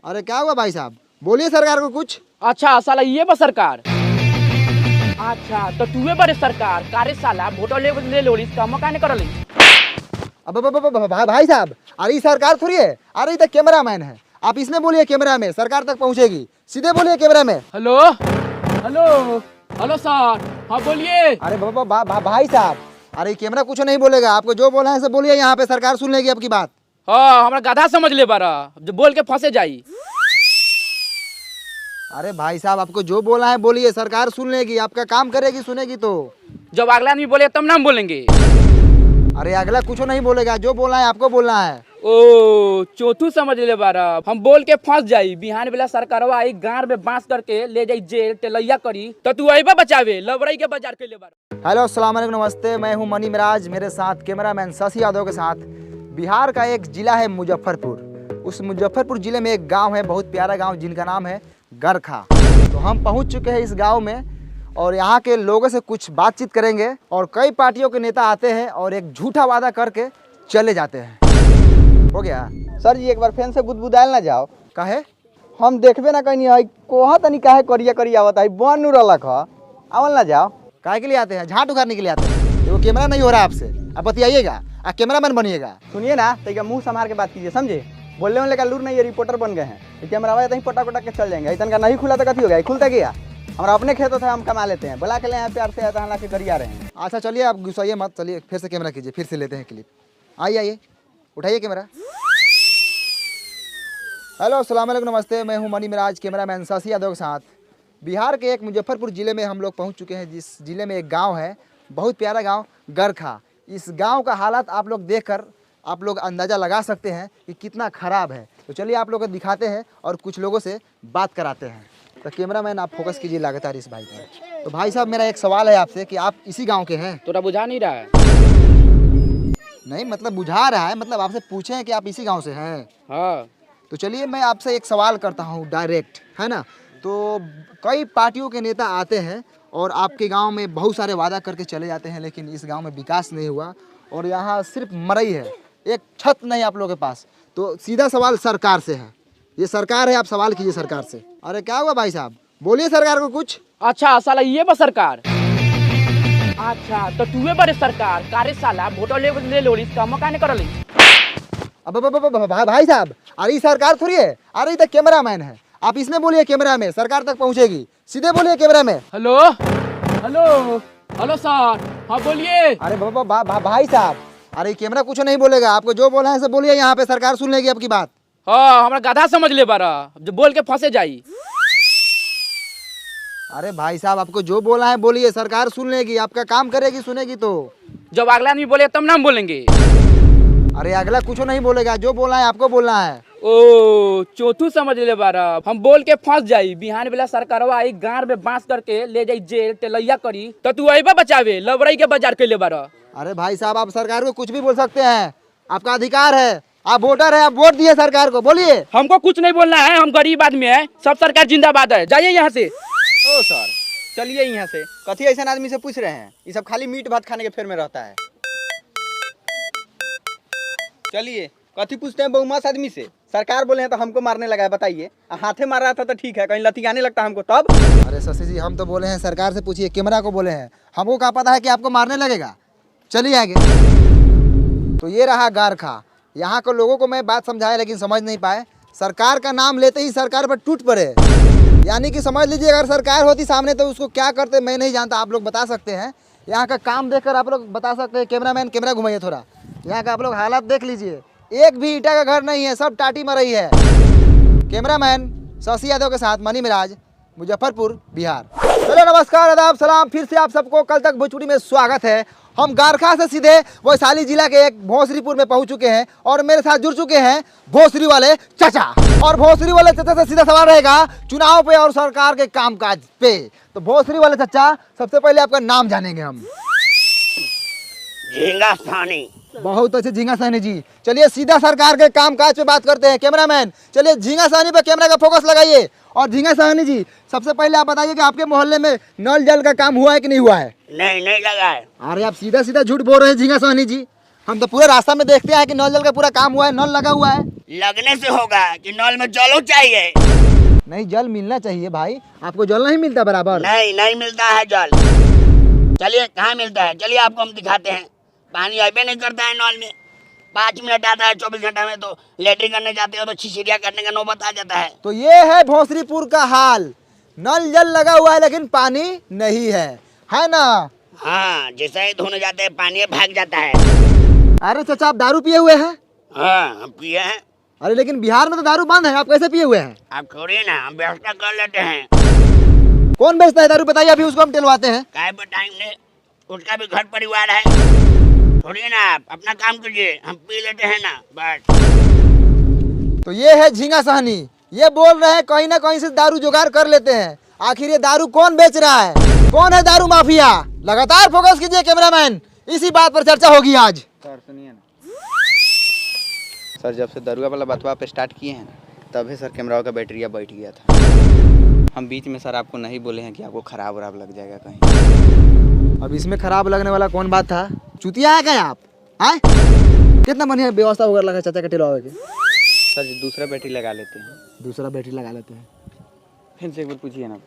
अरे क्या हुआ भाई साहब, बोलिए सरकार को कुछ। अच्छा साला ये बा सरकार। अच्छा तो तूए बड़े सरकार कारे साला वोट ले लोली काम काने करली। अब भाई साहब, अरे ये सरकार थोड़ी है, अरे ये तो कैमरा मैन है। आप इसमें बोलिए कैमरा में, सरकार तक पहुंचेगी। सीधे बोलिए कैमरा में। हेलो हेलो हेलो सर, हाँ बोलिए। अरे भाई साहब, अरे ये कैमरा कुछ नहीं बोलेगा, आपको जो बोला है सब बोलिए, यहाँ पे सरकार सुन लेगी आपकी बात। हाँ हमारा गधा समझ ले बारा जो बोल के फंसे जाई। अरे भाई साहब, आपको जो बोला है बोलिए, सरकार सुन लेगी, आपका काम करेगी, सुनेगी तो। जब अगला आदमी बोले तब नाम बोलेंगे। अरे अगला कुछ नहीं बोलेगा, जो बोला है आपको बोलना है। ओ चौथू समझ ले बारा, हम बोल के फंस जाई, बिहान बेला सरकारवा आई गांव में बांस करके ले जाई जेल टेलैया करी तो तू अइबा बचावे लबरई के बाजार के ले बारा। हेलो अस्सलाम वालेकुम, नमस्ते, मैं हूं मनी मिराज, मेरे साथ कैमरामैन शशि यादव के साथ। बिहार का एक जिला है मुजफ्फरपुर। उस मुजफ्फरपुर जिले में एक गांव है, बहुत प्यारा गांव, जिनका नाम है गरखा। तो हम पहुंच चुके हैं इस गांव में और यहाँ के लोगों से कुछ बातचीत करेंगे। और कई पार्टियों के नेता आते हैं और एक झूठा वादा करके चले जाते हैं। हो गया सर जी, एक बार फैन से बुदबुदायल ना जाओ। काहे? हम देखबे ना कहीं है कोहा तनी काहे करिया करिया आवत है बन नु रहलक ह आवल ना जाओ। काहे के लिए आते हैं? झाट उखाड़ने के लिए आते हैं। वो कैमरा नहीं हो रहा आपसे, आप बतियाइएगा, आप कैमरामैन बनिएगा। सुनिए ना, तो मुंह संभाल के बात कीजिए, समझे? बोलने वाले का लूर नहीं है, रिपोर्टर बन गए हैं। कैमरा आया पटा पटा के चल जाएंगे। इतना नहीं खुला तो कथी हो गया, खुलता गया। हमारा अपने खेतों से हम कमा लेते हैं, बुला के ले प्यार से आता ला के गरिया रहे हैं। अच्छा चलिए, आप गुस्साइए मत, चलिए फिर से कैमरा कीजिए, फिर से लेते हैं क्लिप। आइए आइए, उठाइए कैमरा। हेलो अस्सलाम वालेकुम, नमस्ते, मैं हूं मनी मिराज, कैमरामैन शशि यादव के साथ। बिहार के एक मुजफ्फरपुर ज़िले में हम लोग पहुंच चुके हैं, जिस ज़िले में एक गांव है, बहुत प्यारा गांव गरखा। इस गांव का हालात आप लोग देखकर आप लोग अंदाज़ा लगा सकते हैं कि कितना ख़राब है। तो चलिए आप लोग को दिखाते हैं और कुछ लोगों से बात कराते हैं। तो कैमरामैन आप फोकस कीजिए लगातार इस भाई पर। तो भाई साहब, मेरा एक सवाल है आपसे कि आप इसी गाँव के हैं? तोरा बुझा नहीं रहा है? नहीं मतलब बुझा रहा है, मतलब आपसे पूछे हैं कि आप इसी गाँव से हैं। हाँ तो चलिए मैं आपसे एक सवाल करता हूँ डायरेक्ट, है ना। तो कई पार्टियों के नेता आते हैं और आपके गांव में बहुत सारे वादा करके चले जाते हैं, लेकिन इस गांव में विकास नहीं हुआ और यहाँ सिर्फ मरई है, एक छत नहीं आप लोगों के पास। तो सीधा सवाल सरकार से है, ये सरकार है, आप सवाल कीजिए सरकार से। अरे क्या हुआ भाई साहब, बोलिए सरकार को कुछ। अच्छा साला ये बा सरकार। अच्छा तो तूए बड़े सरकार कारे साला वोट ले लोली काम काने करली। अब भाई साहब, अरे ये सरकार थोड़ी है, अरे ये तो कैमरा मैन है। आप इसमें बोलिए कैमरा में, सरकार तक पहुंचेगी। सीधे बोलिए कैमरा में। हेलो हेलो हेलो सर, हाँ बोलिए। अरे भाई साहब, अरे ये कैमरा कुछ नहीं बोलेगा, आपको जो बोला है सब बोलिए, यहाँ पे सरकार सुन लेगी आपकी बात। हाँ हमारा गधा समझ ले बारा जो बोल के फंसे जाई। अरे भाई साहब, आपको जो बोला है बोलिए, सरकार सुन लेगी, आपका काम करेगी, सुनेगी तो। जब अगला आदमी बोले तब नाम बोलेंगे। अरे अगला कुछ नहीं बोलेगा, जो बोला है आपको बोलना है। ओ चौथू समझ ले बारा, हम बोल के फंस जाई, बिहान बेला सरकारवा आई गांव में बांस करके ले जाई जेल टेलैया करी तो तू अइबा बचावे लबरई के बाजार के ले बारा। अरे भाई साहब, आप सरकार को कुछ भी बोल सकते हैं, आपका अधिकार है, आप वोटर है, आप वोट दिए सरकार को, बोलिए। हमको कुछ नहीं बोलना है, हम गरीब आदमी है, सब सरकार जिंदाबाद है, जाइए यहाँ से। ओ सर, चलिए यहाँ से। कथी ऐसा आदमी से पूछ रहे हैं? ये सब खाली मीट भात खाने के फेर में रहता है। चलिए, कथी पूछते हैं बहुमत आदमी से? सरकार बोले हैं तो हमको मारने लगा है, बताइए। हाथे मार रहा था तो ठीक है, कहीं लतियाने लगता हमको तब। अरे शशि जी, हम तो बोले हैं सरकार से पूछिए, कैमरा को बोले हैं, हमको क्या पता है कि आपको मारने लगेगा। चलिए आगे। तो ये रहा गरखा। यहाँ के लोगों को मैं बात समझाया लेकिन समझ नहीं पाए। सरकार का नाम लेते ही सरकार पर टूट पड़े, यानी कि समझ लीजिए अगर सरकार होती सामने तो उसको क्या करते मैं नहीं जानता, आप लोग बता सकते हैं। यहाँ का काम देखकर आप लोग बता सकते हैं। कैमरामैन कैमरा घुमाइए थोड़ा, यहाँ का आप लोग हालात देख लीजिए, एक भी ईंटा का घर नहीं है, सब टाटी मरई है। कैमरामैन शशि यादव के साथ मनी मिराज, मुजफ्फरपुर, बिहार। चलो नमस्कार, आदाब, सलाम, फिर से आप सबको कल तक भोजपुरी में स्वागत है। हम गरखा से सीधे वैशाली जिला के एक भोसरीपुर में पहुंच चुके हैं और मेरे साथ जुड़ चुके हैं भोसरी वाले चाचा। और भोसरी वाले चाचा से सीधा सवाल रहेगा चुनाव पे और सरकार के कामकाज पे। तो भोसरी वाले चाचा, सबसे पहले आपका नाम जानेंगे हम। झींगा सानी। बहुत अच्छे झींगा सानी जी। चलिए सीधा सरकार के कामकाज पे बात करते हैं। कैमरामैन चलिए झींगा सानी पे कैमरा का फोकस लगाइए। और झींगा सानी जी, सबसे पहले आप बताइए कि आपके मोहल्ले में नल जल का काम हुआ है कि नहीं हुआ है? नहीं लगा है। अरे आप सीधा सीधा झूठ बोल रहे हैं झींगा सानी जी, हम तो पूरे रास्ता में देखते हैं कि नल जल का पूरा काम हुआ है, नल लगा हुआ है। लगने से होगा कि नल में जल चाहिए। नहीं, जल मिलना चाहिए भाई, आपको जल नहीं मिलता बराबर। नहीं मिलता है जल। चलिए कहाँ मिलता है, चलिए आपको हम दिखाते हैं। पानी अबे नहीं करता है नल में, 5 मिनट आता है 24 घंटा में। तो लेटरिन करने जाते हो तो छिछिरिया करने का नौबत आ जाता है। तो ये है भोसरीपुर का हाल, नल जल लगा हुआ है लेकिन पानी नहीं है ना? हाँ, जैसे ही धोने जाते हैं पानी भाग जाता है। अरे चाचा, आप दारू पिए हुए हैं? हाँ, हम पिए हैं। अरे लेकिन बिहार में तो दारू बंद है, आप कैसे पिए हुए हैं? आप छोड़िए ना, हम व्यवस्था कर लेते हैं। कौन बेचता है दारू बताइए, अभी उसको हम टेलवाते हैं। काय बताएंगे, उसका भी घर परिवार है। छोड़िए ना, आप अपना काम कीजिए, हम पी लेते हैं ना बस। तो ये है झींगा सहनी, ये बोल रहे हैं कहीं ना कहीं से दारू जुगाड़ कर लेते हैं। आखिर ये दारू कौन बेच रहा है, कौन है दारू माफिया? लगातार फोकस कीजिए कैमरामैन, इसी बात पर चर्चा होगी आज। सर सुनिए ना सर, जब से दरुआ वाला बतवा पे स्टार्ट किए हैं ना, तभी सर कैमरा का बैटरिया बैठ गया था। हम बीच में सर आपको नहीं बोले हैं कि आपको खराब वराब लग जाएगा कहीं। अब इसमें खराब लगने वाला कौन बात था? चुतिया है क्या आप? आए कितना बढ़िया व्यवस्था वगैरह लगा चाचा के टेलवा के। सर जी दूसरा बैटरी लगा लेते हैं। दूसरा बैटरी लगा लेते हैं। फिर से एक बार पूछिए ना।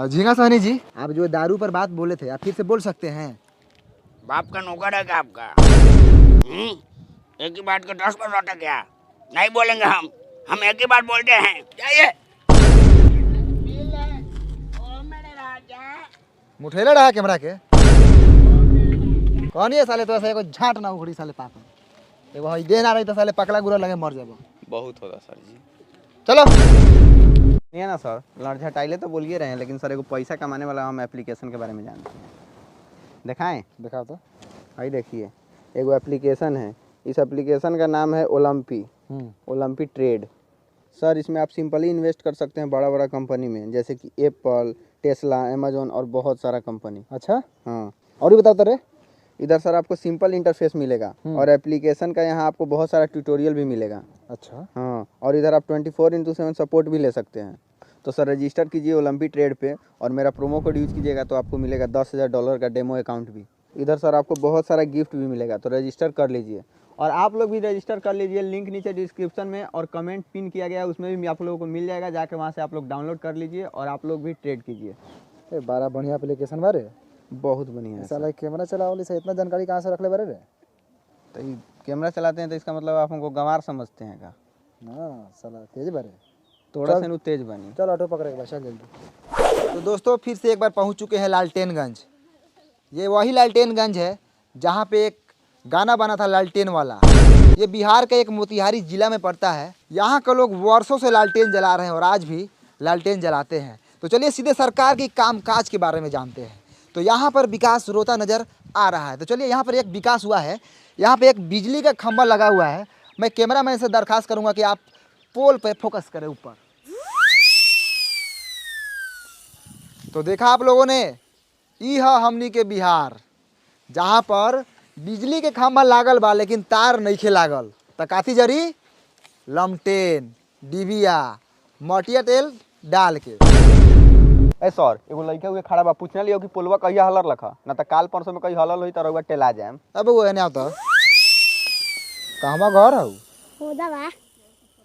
झींगा सहनी जी, आप जो दारू पर बात बोले थे, आप फिर से बोल सकते हैं? बाप का नौकर है क्या आपका? एक ही बात को 10 बार लौटा क्या? नहीं बोलेंगे हम एक ही बात बोलते हैं। जाइए। मुठेला रहा कैमरा के कौन ये साले, तो ऐसा झाट ना उखड़ी साले पापा, एगो हई दे ना रही तो साले पकड़ा गुरा लगे मर जाबो। बहुत होगा सर जी। चलो नहीं ना सर, लड़ झटाइले तो बोलिए रहे हैं, लेकिन सर एगो पैसा कमाने वाला हम एप्लीकेशन के बारे में जानते हैं। दिखाएं? दिखाओ तो। भाई देखिए, एगो एप्लीकेशन है, इस एप्लीकेशन का नाम है ओलंपी, ओलंपी ट्रेड। सर इसमें आप सिंपली इन्वेस्ट कर सकते हैं बड़ा बड़ा कंपनी में, जैसे कि एप्पल, टेस्ला, अमेजोन और बहुत सारा कंपनी। अच्छा, हाँ, और भी बताओ तेरे। इधर सर आपको सिंपल इंटरफेस मिलेगा और एप्लीकेशन का यहाँ आपको बहुत सारा ट्यूटोरियल भी मिलेगा। अच्छा, हाँ, और इधर आप 24/7 सपोर्ट भी ले सकते हैं। तो सर रजिस्टर कीजिए ओलंपी ट्रेड पे और मेरा प्रोमो कोड यूज़ कीजिएगा तो आपको मिलेगा $10,000 का डेमो अकाउंट भी। इधर सर आपको बहुत सारा गिफ्ट भी मिलेगा, तो रजिस्टर कर लीजिए। और आप लोग भी रजिस्टर कर लीजिए, लिंक नीचे डिस्क्रिप्शन में और कमेंट पिन किया गया है, उसमें भी आप लोगों को मिल जाएगा। जाके वहाँ से आप लोग डाउनलोड कर लीजिए और आप लोग भी ट्रेड कीजिए। बड़ा बढ़िया एप्लीकेशन बारे, बहुत बढ़िया है सर। साला कैमरा चलावली से इतना जानकारी कहाँ से रख ले बारे रे? तो ये कैमरा चलाते हैं तो इसका मतलब आप हमको गंवार समझते हैं का? ना साला तेज बारे। थोड़ा सा तेज बनी। चल ऑटो पकड़े के चल जल्दी। तो दोस्तों फिर से एक बार पहुंच चुके हैं लालटेनगंज। ये वही लालटेनगंज है जहां पे एक गाना बना था लालटेन वाला। ये बिहार के एक मोतिहारी जिला में पड़ता है। यहाँ के लोग वर्षों से लालटेन जला रहे हैं और आज भी लालटेन जलाते हैं। तो चलिए सीधे सरकार की कामकाज के बारे में जानते हैं। तो यहाँ पर विकास रोता नज़र आ रहा है। तो चलिए यहाँ पर एक विकास हुआ है, यहाँ पे एक बिजली का खंभा लगा हुआ है। मैं कैमरामैन से दरखास्त करूँगा कि आप पोल पे फोकस करें ऊपर। तो देखा आप लोगों ने, ई है हमनी के बिहार, जहाँ पर बिजली के खंभा लागल बा लेकिन तार नइखे लागल। त काथी जरी? लमटेन, डिबिया, मटिया तेल डाल के। ए सर, एगो लड़का हुए खड़ा बा, पूछने लियो कि पोलवा कहिया हलर लखा, ना तो काल परसों में कहीं हलल होई त रउआ टेला जाएम। अब वो एने आवता कहवा घर हऊ? होदा बा।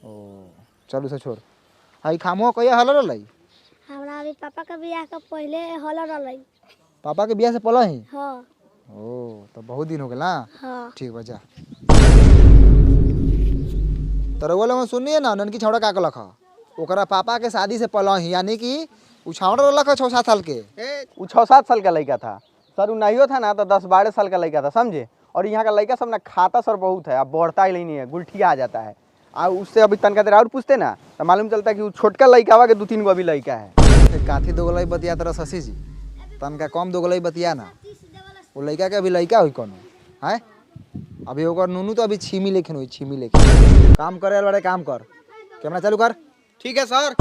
ओ चल उसे छोड़। हाई खामो कहिया हलर रहलै? हमरा अभी पापा का बियाह का पहले हल रहलै। पापा के बियाह से पहले ही? हाँ। ओ तो बहुत दिन हो गए ना। हाँ। ठीक बा जा। तो रउआ लोगन सुनिए ना, ननकी छौड़ा का कहलक ह, ओकरा पापा के शादी से पहले ही, यानी कि उ छौड़ा रहलक ह 6-7 साल के। उ 6-7 साल का लड़का था सर, उ नहीं था ना तो 10-12 साल का लड़का था, समझे। और यहाँ का लड़का सब ना खाता सर बहुत है, अब बढ़ता ही नहीं है, गुलठिया आ जाता है। और उससे अभी तनका देर और पूछते ना तो मालूम चलता है कि वो छोटका लड़का हुआ के 2-3 गो अभी लड़का है। काथी दोगलई बतिया तरह शशि जी, तनका कम दोगलई बतिया ना। वो लड़का के अभी लड़का हुई कोनो है, अभी ओकर नूनू तो अभी छीमी लेखिन हुई, छीमी लेखिन। काम करे बड़े काम कर, कैमरा चालू कर। ठीक है सर।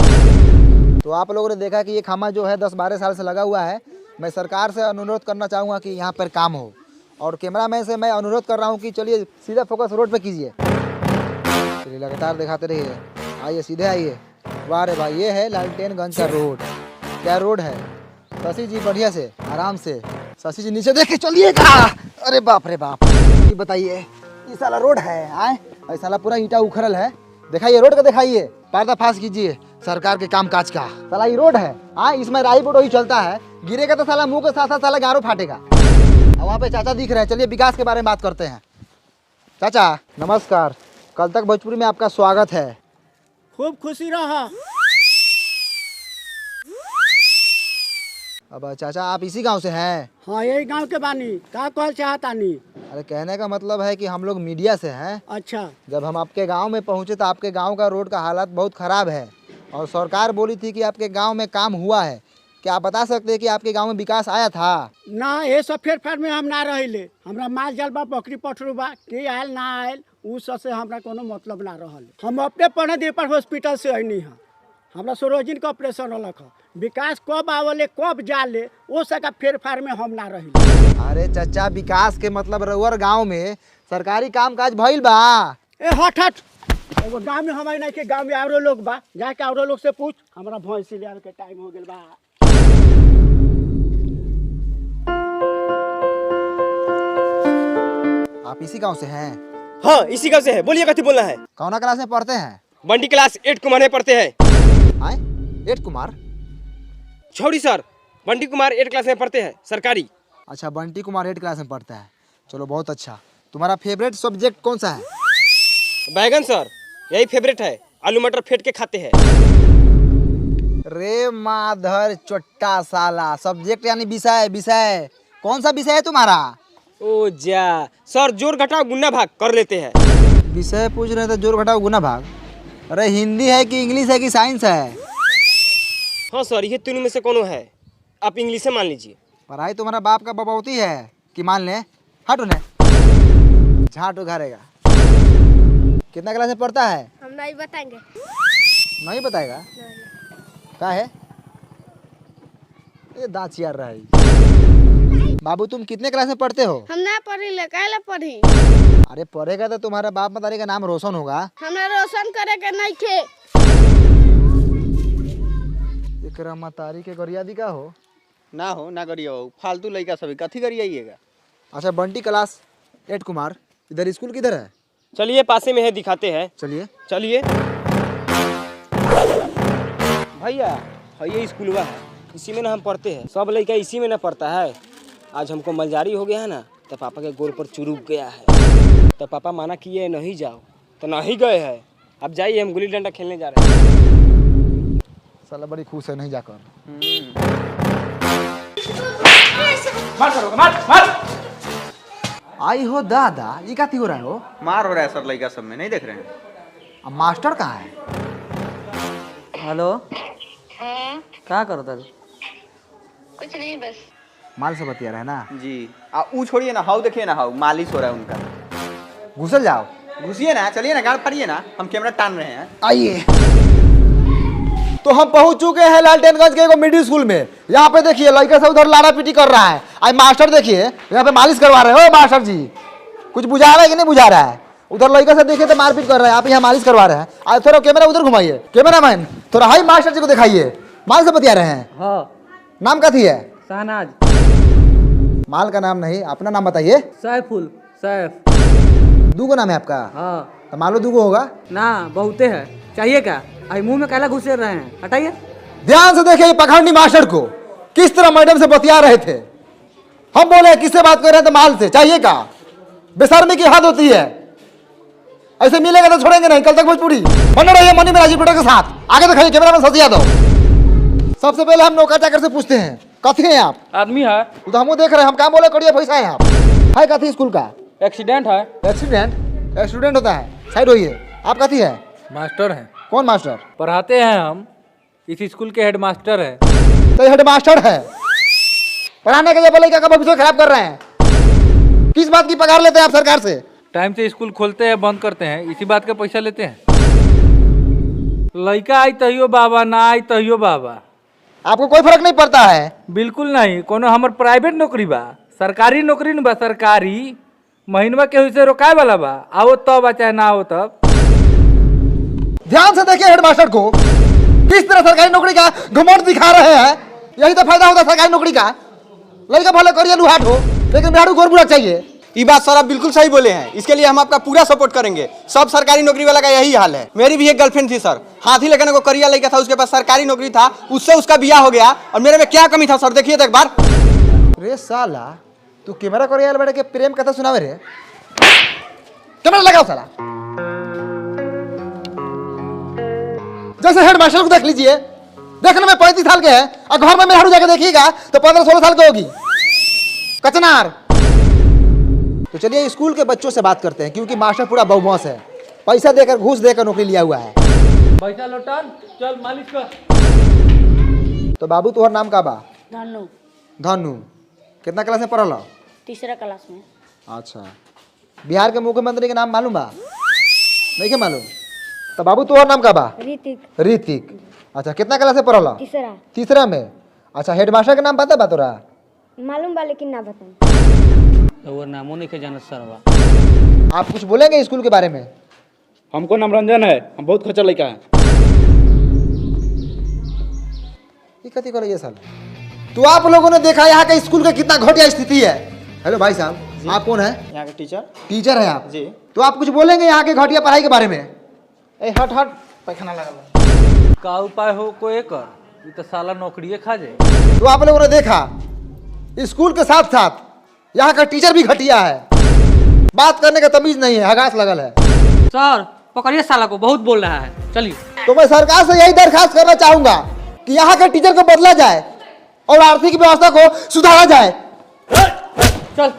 तो आप लोगों ने देखा कि ये खामा जो है 10-12 साल से लगा हुआ है। मैं सरकार से अनुरोध करना चाहूँगा कि यहाँ पर काम हो, और कैमरामैन से मैं अनुरोध कर रहा हूँ कि चलिए सीधा फोकस रोड पे कीजिए। चलिए लगातार दिखाते रहिए, आइए सीधे आइए। वाह रे भाई, ये है लालटेनगंज का रोड। क्या रोड है शशि जी, बढ़िया से आराम से। शशि जी नीचे देख के चलिएगा। अरे बाप रे बाप, ये बताइए ये साला रोड है आए और साला पूरा ईंटा उखड़ल है। दिखाइए रोड का, दिखाइए पर्दाफाश कीजिए सरकार के काम काज का। साला ये रोड है हाँ, इसमें राई बोट वही चलता है, गिरेगा तो साला मुंह के साथ साथ साला गारो फाटेगा। और वहाँ पे चाचा दिख रहे हैं, चलिए विकास के बारे में बात करते हैं। चाचा नमस्कार, कल तक भोजपुरी में आपका स्वागत है। खूब खुशी रहा। अब चाचा आप इसी गांव से हैं? हाँ यही गांव के बानी, का कहल चाहतानी? अरे कहने का मतलब है कि हम लोग मीडिया से हैं। अच्छा। जब हम आपके गांव में पहुंचे तो आपके गांव का रोड का हालत बहुत ख़राब है और सरकार बोली थी कि आपके गांव में काम हुआ है। क्या आप बता सकते हैं कि आपके गांव में विकास आया था? ना ये सब फेर में हम ना रहिले, हमरा माल जाल बा, बकरी पठरू बा, के आयल ना आयल उ सब से हमरा कोनो मतलब ना रहल। हम अपने पढ़े दे पर हॉस्पिटल से अइनी है, हमरा सरोजिन का ऑपरेशन होलक है। विकास कब आवले कब जाले वो सका फेर में हम ना रहिले। अरे चाचा विकास के मतलब रउअर गांव में सरकारी काम काज भइल बा? ए हट हट, एगो गांव में हमारे नहीं के गांव में औरो लोग बा, जाके औरो लोग से पूछ। हमरा भैंसी ले के टाइम हो गेल बा। आप इसी गांव से हैं? हाँ इसी गाँव से है। बोलिए कथी बोलना है? कौना क्लास में पढ़ते हैं? बंडी क्लास 8 कुमार में पढ़ते हैं। आए 8 कुमार? छोड़ी सर, बंडी कुमार 8 क्लास में पढ़ते हैं सरकारी। अच्छा बंटी कुमार 8 क्लास में पढ़ता है, चलो बहुत अच्छा। तुम्हारा फेवरेट सब्जेक्ट कौन सा है? बैगन सर, यही फेवरेट है, आलू मटर फेंट के खाते हैं। रे माधर चोट्टा साला, सब्जेक्ट यानी विषय। विषय कौन सा विषय है तुम्हारा? ओ जा सर, जोड़ घटाव गुना भाग कर लेते हैं। विषय पूछ रहे थे, जोड़ घटाओ गुना भाग। अरे हिंदी है कि इंग्लिश है कि साइंस है? हाँ सर, ये तीनों में से कोनो है, आप इंग्लिश से मान लीजिए। पढ़ाई तुम्हारा बाप का बबौती है कि मान ले? हट उन्हें, झाट उघारेगा। कितना क्लास में पढ़ता है? हम नहीं बताएंगे। नहीं बताएगा? नहीं। क्या है ये दांत चियार रहा है। बाबू तुम कितने क्लास में पढ़ते हो? हम ना पढ़ी ले, काहे ला पढ़ी? अरे पढ़ेगा तो तुम्हारा बाप मतारी का नाम रोशन होगा। हमरा रोशन करे के नहीं थे। एकरा मतारी के गरियादी का हो? ना हो ना करिए, फालतू लड़का सभी कथी करिएगा। अच्छा बंटी क्लास 8 कुमार, इधर स्कूल किधर है? चलिए पासे में है, दिखाते हैं। चलिए। चलिए भैया, ये स्कूलवा है, इसी में ना हम पढ़ते हैं। सब लड़का इसी में ना पढ़ता है। आज हमको मलजारी हो गया है ना, तो पापा के गोर पर चुरुक गया है, तो पापा माना किए नहीं जाओ, तो नहीं गए हैं। अब जाइए, हम गुल्ली डंडा खेलने जा रहे हैं। साला बड़ी खुश है नहीं जाकर। आई हो दादा, ये क्या हो रहा है? हो मार हो रहा है सर लड़का सब में, नहीं देख रहे हैं? अब मास्टर कहाँ है? हेलो, क्या करो तारू? कुछ नहीं, बस माल से बतिया रहा है ना जी। ऊ छोड़िए ना, हाउ देखिए ना, हाउ मालिश हो रहा है उनका। घुसल जाओ। घुसिए ना, चलिए ना, गाड़ फड़िए ना, हम कैमरा टान रहे हैं। आइए। तो हम पहुंच चुके हैं लालटेनगंज के एगो मिडिल स्कूल में। यहाँ पे देखिए लड़का से उधर लाड़ा पीटी कर रहा है। आज मास्टर देखिए यहाँ पे मालिश करवा रहे हो। मास्टर जी कुछ बुझा रहा है कि नहीं बुझा रहा है? उधर लड़का से देखिए तो मारपीट कर रहा है, आप यहाँ मालिश करवा रहे हैं। आज थोड़ा कैमरा उधर घुमाइए, कैमरा मैन थोड़ा हाई मास्टर जी को दिखाइए। माल से बतिया रहे हैं। हाँ, नाम कथी है? शहनाज। माल का नाम नहीं, अपना नाम बताइए। सैफुल, सैफ। दूगो नाम है आपका? हाँ। तो मालो दूगो होगा ना, बहुते है। चाहिए क्या? आई मुंह में काला घुसे रहे हैं, हटाइए। ध्यान से देखिए पखंडी मास्टर को किस तरह मैडम से बतिया रहे थे। हम बोले किससे बात कर रहे हैं? तो माल से। चाहिए का? बेशर्मी की हद होती है। ऐसे मिलेगा तो छोड़ेंगे नहीं। कल तक भोजपुरी बने रहिए मनी में राजीव के साथ। आगे दिखाइए कैमरा में सजिया दो। सबसे पहले हम नौका चाकर से पूछते हैं, कथी हैं आप? आदमी है, तो हम देख रहे हैं, हम काम बोले करिए पैसा है आप है कथी स्कूल का? एक्सीडेंट है। एक्सीडेंट? एक्सीडेंट होता है, साइड होइए। आप कथी है? मास्टर हैं। कौन मास्टर? पढ़ाते हैं हम, इस स्कूल के हेडमास्टर हैं। तो हेड मास्टर है, पढ़ाने के लिए बोले क्या भविष्य खराब कर रहे हैं? किस बात की पगार लेते हैं आप सरकार से? टाइम से स्कूल खोलते हैं, बंद करते हैं, इसी बात का पैसा लेते हैं। लड़का आई तहियो बाबा, ना आई तहियो बाबा। आपको कोई फर्क नहीं पड़ता है? बिल्कुल नहीं। कोनो हमर प्राइवेट नौकरी बा, सरकारी नौकरी न बा। सरकारी महीनवा के से रोकाए वाला बा। आओ तब आ चाहे ना आओ तब। ध्यान से देखिए हेडमास्टर को किस तरह सरकारी नौकरी का घमंड दिखा रहे हैं। यही तो फायदा होता है सरकारी नौकरी का। लड़का भले करिए लुहाट हो, लेकिन बिहारू गोर बुरा चाहिए। ये बात सर आप बिल्कुल सही बोले हैं, इसके लिए हम आपका पूरा सपोर्ट करेंगे। सब सरकारी नौकरी वाला का यही हाल है। मेरी भी एक गर्लफ्रेंड थी सर, हाथी लेकर को करिया लड़का था, उसके पास सरकारी नौकरी था, उससे उसका ब्याह हो गया और मेरे में क्या कमी था सर, देखिए तो एक बार। रे साला तू कैमरा कर यार बैठ के प्रेम कथा सुनावे रे, कैमरा लगाओ साला। जैसे हेड मास्टर को देख लीजिए, देखने में 35 साल के हैं और घर में मेहरारू जाके देखिएगा तो 15-16 साल की होगी, कचनार। तो चलिए स्कूल के बच्चों से बात करते हैं, क्योंकि मास्टर पूरा बदमाश है, पैसा देकर घूस देकर नौकरी लिया हुआ है। पैसा लौटान, चल मालिश कर। तो बाबू तुम्हारा नाम का बा? धनु धनु। कितना क्लास में पढ़ल? तीसरा क्लास में। अच्छा, बिहार के मुख्यमंत्री के नाम मालूम बा? नहीं के मालूम? तो बाबू तुम्हारा नाम का बा? ऋतिक। ऋतिक। अच्छा, कितना क्लास में पढ़ल? तीसरा। तीसरा में। अच्छा, हेडमास्टर के नाम पता बा तोरा? मालूम बा लेकिन ना बताऊं। वो नामों नहीं के जानत सरवा। आप कुछ बोलेंगे स्कूल के बारे में? हमको नाम रंजन है, हम बहुत खच्चर लड़का है। ये कथी कर ये साला? तो आप लोगों ने देखा यहाँ के स्कूल का कितना घटिया स्थिति है। हेलो भाई साहब, आप कौन है? यहाँ के टीचर। टीचर है आप जी। तो आप कुछ बोलेंगे यहाँ के घटिया पढ़ाई के बारे में? ए हट हट, पैखाना लगा। का उपाय हो कोई कर, ये तो साला नौकरी खा जाए। तो आप लोगों ने देखा स्कूल के साथ साथ यहाँ का टीचर भी घटिया है, बात करने का तमीज नहीं है, हगास लगल है। सर पकड़िए साला को, बहुत बोल रहा है, चलिए। तो मैं सरकार से यही दरखास्त करना चाहूंगा कि यहाँ के टीचर को बदला जाए और आर्थिक व्यवस्था को सुधारा जाए। चल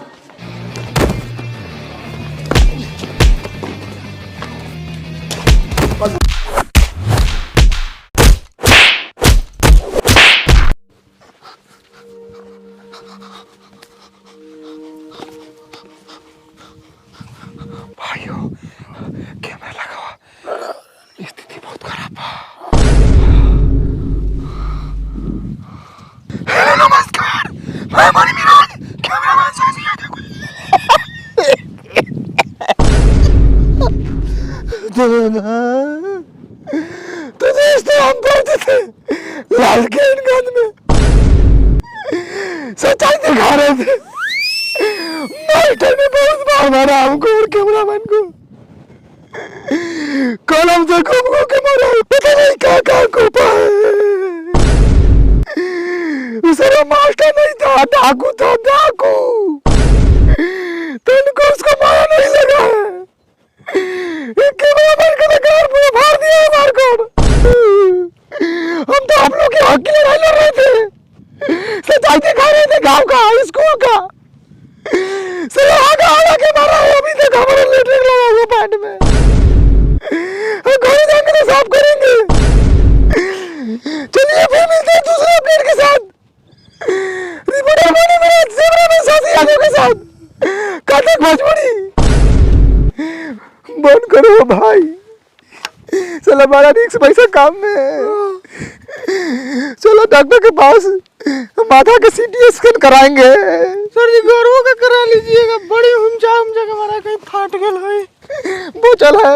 भाइयों, कैमरा लगा हुआ, स्थिति बहुत खराब है। हेलो नमस्कार, मैं मणि मिराज, कैमरामैन साजी यादव। तो दोस्तों हम पढ़ते थे लालकेनगंज में, सच्चाई दिखा रहे थे। मास्टर ने बहुत मार मारा हमको और कैमरामैन को, कलम से घूम के मारा, पता नहीं क्या कोपा है। उसरा मास्टर नहीं था, डाकू था, डाकू। तुमको उसको मारा नहीं लगा है। कैमरामैन का कार पूरा फाड़ दिया है मार कर। हम तो आप लोग के हक की लड़ाई लड़ रहे थे, सच्चाई दिखा रहे थे गाँव का, स्कूल का। आगा के मारा है, अभी तक हमारा लेटरिन लगा हुआ पैंट में। घर जाएंगे तो साफ करेंगे। चलिए फिर मिलते हैं दूसरे अपडेट के साथ, रिपोर्टर बने मेरे कैमरा में साथी यादव के साथ। कथक भोजपुरी बंद करो भाई, चलो बड़ा रिक्स पैसा काम में है। चलो डॉक्टर के पास, माथा का सीटी स्कैन कराएंगे। सर जी गौरव का करा लीजिएगा, बड़ी हुमचा के मारा कहीं फाट गल है। वो चल है।